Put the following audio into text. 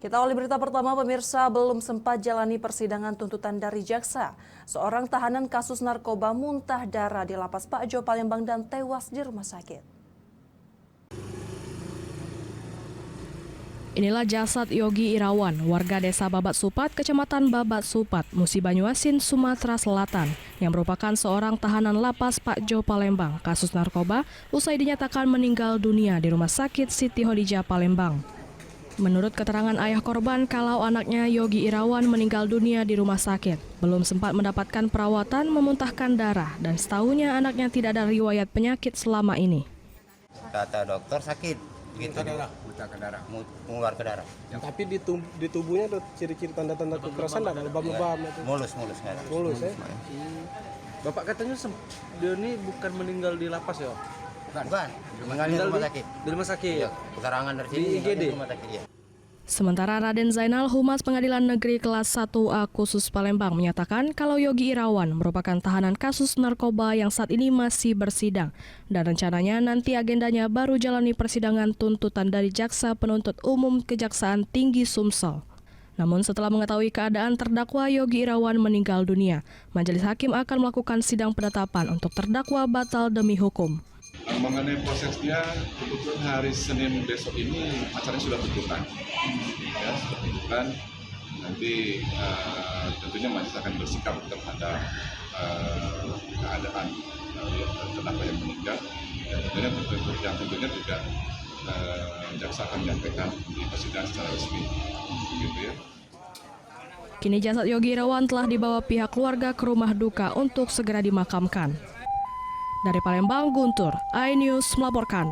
Kita awali berita pertama, pemirsa. Belum sempat jalani persidangan tuntutan dari jaksa, seorang tahanan kasus narkoba muntah darah di Lapas Pak Jo Palembang dan tewas di rumah sakit. Inilah jasad Yogi Irawan, warga desa Babat Supat, kecamatan Babat Supat, Musi Banyuasin, Sumatera Selatan, yang merupakan seorang tahanan Lapas Pak Jo Palembang, kasus narkoba, usai dinyatakan meninggal dunia di Rumah Sakit Siti Hodijah Palembang. Menurut keterangan ayah korban, kalau anaknya Yogi Irawan meninggal dunia di rumah sakit, belum sempat mendapatkan perawatan, memuntahkan darah, dan setahunya anaknya tidak ada riwayat penyakit selama ini. Kata dokter sakit, gitu darah, mengeluarkan darah. Tapi di tubuhnya ada ciri-ciri tanda-tanda kekerasan, ada lebam-lebam itu. Mulus ya. Bapak katanya dia ini bukan meninggal di lapas ya? Bukan. Meninggal di rumah sakit. Di rumah sakit. Iya, keterangan dari sini. Di IGD. Di rumah sakit, ya. Sementara Raden Zainal, Humas Pengadilan Negeri Kelas 1A Khusus Palembang, menyatakan kalau Yogi Irawan merupakan tahanan kasus narkoba yang saat ini masih bersidang, dan rencananya nanti agendanya baru jalani persidangan tuntutan dari Jaksa Penuntut Umum Kejaksaan Tinggi Sumsel. Namun setelah mengetahui keadaan terdakwa Yogi Irawan meninggal dunia, Majelis Hakim akan melakukan sidang penetapan untuk terdakwa batal demi hukum. Mengenai prosesnya, kebetulan hari Senin besok ini acaranya sudah tuntutan. Ya, sudah tuntutan. Nanti tentunya majelis akan bersikap terhadap keadaan terdakwa yang meninggal. Dan tentunya juga jaksa akan menyampaikan di persidangan secara resmi. Gitu ya. Kini jasad Yogi Irawan telah dibawa pihak keluarga ke rumah duka untuk segera dimakamkan. Dari Palembang, Guntur, iNews melaporkan.